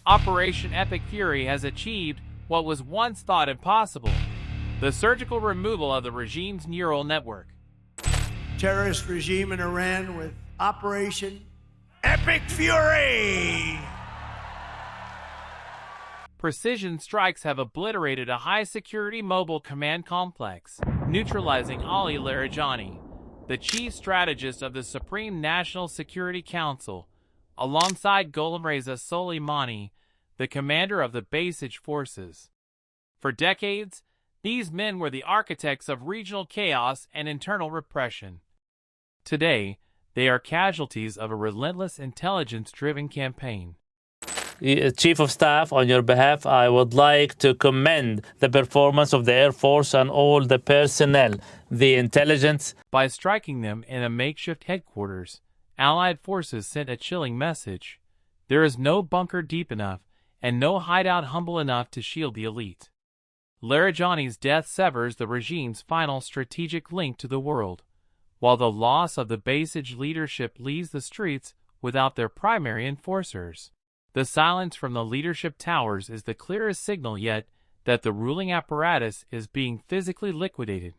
Operation Epic Fury has achieved what was once thought impossible: the surgical removal of the regime's neural network. Terrorist regime in Iran with Operation Epic Fury! Precision strikes have obliterated a high-security mobile command complex, neutralizing Ali Larijani, the chief strategist of the Supreme National Security Council, alongside Gholamreza Soleimani, the commander of the Basij forces. For decades, these men were the architects of regional chaos and internal repression. Today, they are casualties of a relentless intelligence-driven campaign. Chief of Staff, on your behalf, I would like to commend the performance of the Air Force and all the personnel, the intelligence. By striking them in a makeshift headquarters, Allied forces sent a chilling message: there is no bunker deep enough and no hideout humble enough to shield the elite. Larijani's death severs the regime's final strategic link to the world, while the loss of the Basij leadership leaves the streets without their primary enforcers. The silence from the leadership towers is the clearest signal yet that the ruling apparatus is being physically liquidated.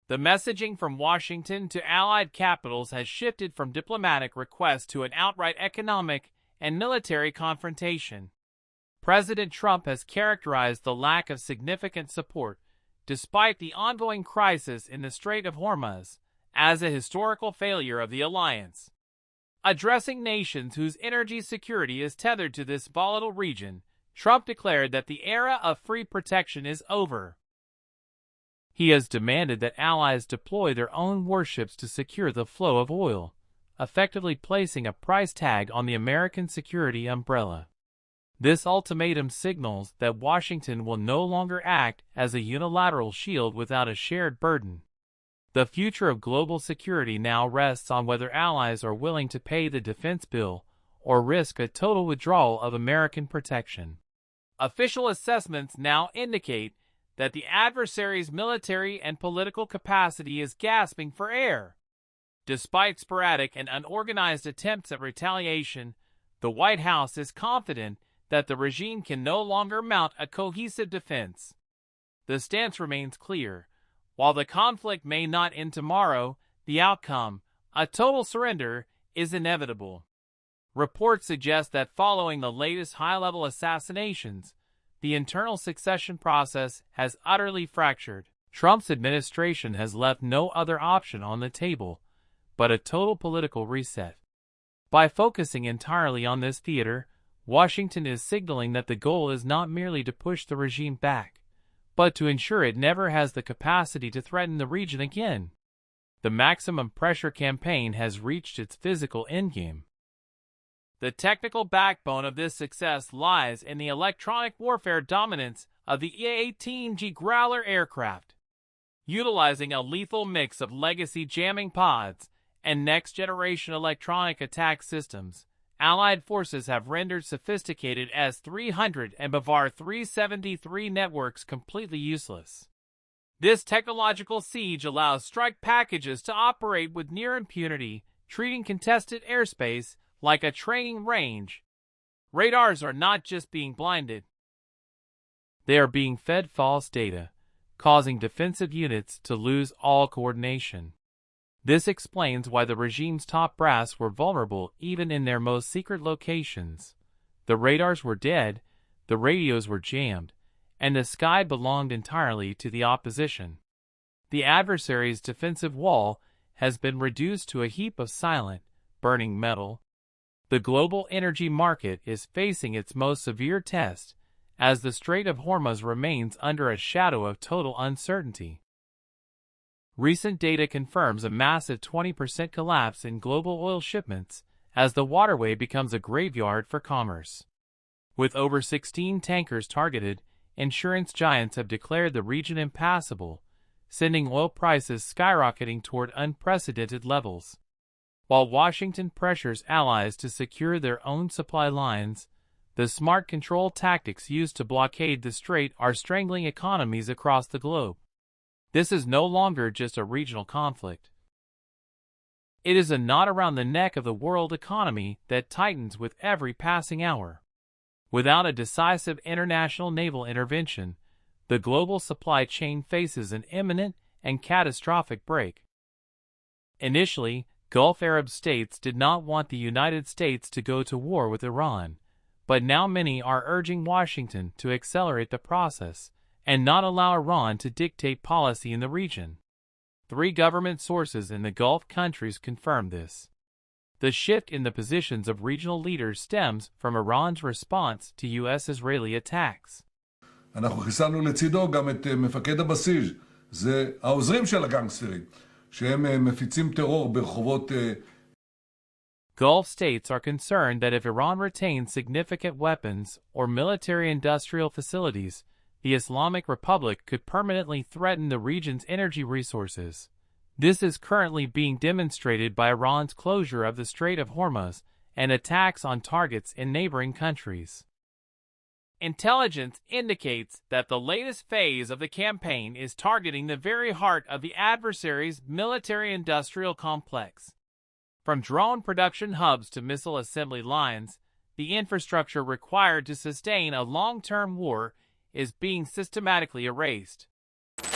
The messaging from Washington to Allied capitals has shifted from diplomatic requests to an outright economic and military confrontation. President Trump has characterized the lack of significant support, despite the ongoing crisis in the Strait of Hormuz, as a historical failure of the alliance. Addressing nations whose energy security is tethered to this volatile region, Trump declared that the era of free protection is over. He has demanded that allies deploy their own warships to secure the flow of oil, effectively placing a price tag on the American security umbrella. This ultimatum signals that Washington will no longer act as a unilateral shield without a shared burden. The future of global security now rests on whether allies are willing to pay the defense bill or risk a total withdrawal of American protection. Official assessments now indicate that the adversary's military and political capacity is gasping for air. Despite sporadic and unorganized attempts at retaliation, the White House is confident that the regime can no longer mount a cohesive defense. The stance remains clear: while the conflict may not end tomorrow, the outcome, a total surrender, is inevitable. Reports suggest that following the latest high-level assassinations, the internal succession process has utterly fractured. Trump's administration has left no other option on the table but a total political reset. By focusing entirely on this theater, Washington is signaling that the goal is not merely to push the regime back, but to ensure it never has the capacity to threaten the region again. The maximum pressure campaign has reached its physical endgame. The technical backbone of this success lies in the electronic warfare dominance of the EA-18G Growler aircraft. Utilizing a lethal mix of legacy jamming pods and next-generation electronic attack systems, Allied forces have rendered sophisticated S-300 and Bavar 373 networks completely useless. This technological siege allows strike packages to operate with near impunity, treating contested airspace like a training range. Radars are not just being blinded. They are being fed false data, causing defensive units to lose all coordination. This explains why the regime's top brass were vulnerable even in their most secret locations. The radars were dead, the radios were jammed, and the sky belonged entirely to the opposition. The adversary's defensive wall has been reduced to a heap of silent, burning metal. The global energy market is facing its most severe test, as the Strait of Hormuz remains under a shadow of total uncertainty. Recent data confirms a massive 20% collapse in global oil shipments as the waterway becomes a graveyard for commerce. With over 16 tankers targeted, insurance giants have declared the region impassable, sending oil prices skyrocketing toward unprecedented levels. While Washington pressures allies to secure their own supply lines, the smart control tactics used to blockade the strait are strangling economies across the globe. This is no longer just a regional conflict. It is a knot around the neck of the world economy that tightens with every passing hour. Without a decisive international naval intervention, the global supply chain faces an imminent and catastrophic break. Initially, Gulf Arab states did not want the United States to go to war with Iran, but now many are urging Washington to accelerate the process and not allow Iran to dictate policy in the region. 3 government sources in the Gulf countries confirm this. The shift in the positions of regional leaders stems from Iran's response to U.S.-Israeli attacks. אנחנו חיסלנו לצידו גם את מפקד הבסיג', זה העוזרים של הגנגסטרים, שהם מפיצים טרור ברחובות. Gulf states are concerned that if Iran retains significant weapons or military-industrial facilities, the Islamic Republic could permanently threaten the region's energy resources. This is currently being demonstrated by Iran's closure of the Strait of Hormuz and attacks on targets in neighboring countries. Intelligence indicates that the latest phase of the campaign is targeting the very heart of the adversary's military-industrial complex. From drone production hubs to missile assembly lines, the infrastructure required to sustain a long-term war is being systematically erased.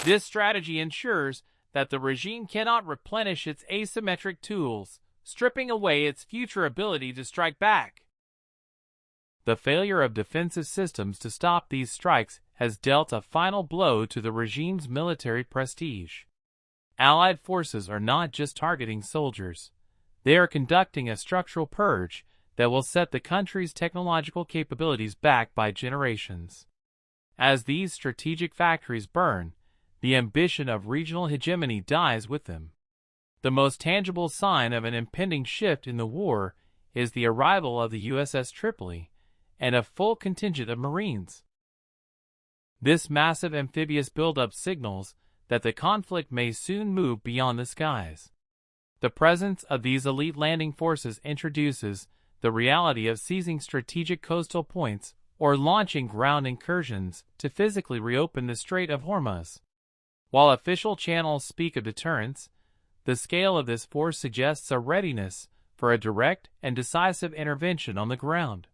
This strategy ensures that the regime cannot replenish its asymmetric tools, stripping away its future ability to strike back. The failure of defensive systems to stop these strikes has dealt a final blow to the regime's military prestige. Allied forces are not just targeting soldiers. They are conducting a structural purge that will set the country's technological capabilities back by generations. As these strategic factories burn, the ambition of regional hegemony dies with them. The most tangible sign of an impending shift in the war is the arrival of the USS Tripoli and a full contingent of Marines. This massive amphibious buildup signals that the conflict may soon move beyond the skies. The presence of these elite landing forces introduces the reality of seizing strategic coastal points or launching ground incursions to physically reopen the Strait of Hormuz. While official channels speak of deterrence, the scale of this force suggests a readiness for a direct and decisive intervention on the ground.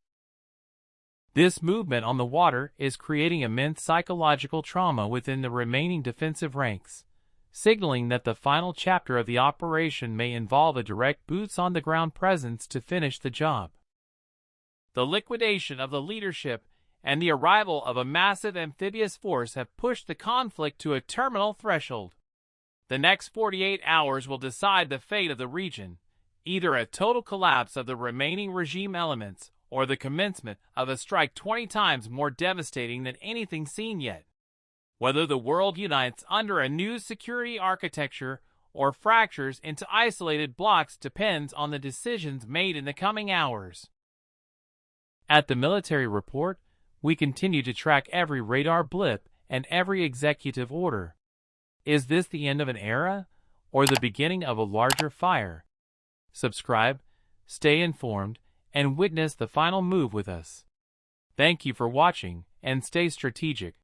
This movement on the water is creating immense psychological trauma within the remaining defensive ranks, signaling that the final chapter of the operation may involve a direct boots-on-the-ground presence to finish the job. The liquidation of the leadership and the arrival of a massive amphibious force have pushed the conflict to a terminal threshold. The next 48 hours will decide the fate of the region, either a total collapse of the remaining regime elements or the commencement of a strike 20 times more devastating than anything seen yet. Whether the world unites under a new security architecture or fractures into isolated blocks depends on the decisions made in the coming hours. At the military report, we continue to track every radar blip and every executive order. Is this the end of an era or the beginning of a larger fire? Subscribe, stay informed, and witness the final move with us. Thank you for watching, and stay strategic.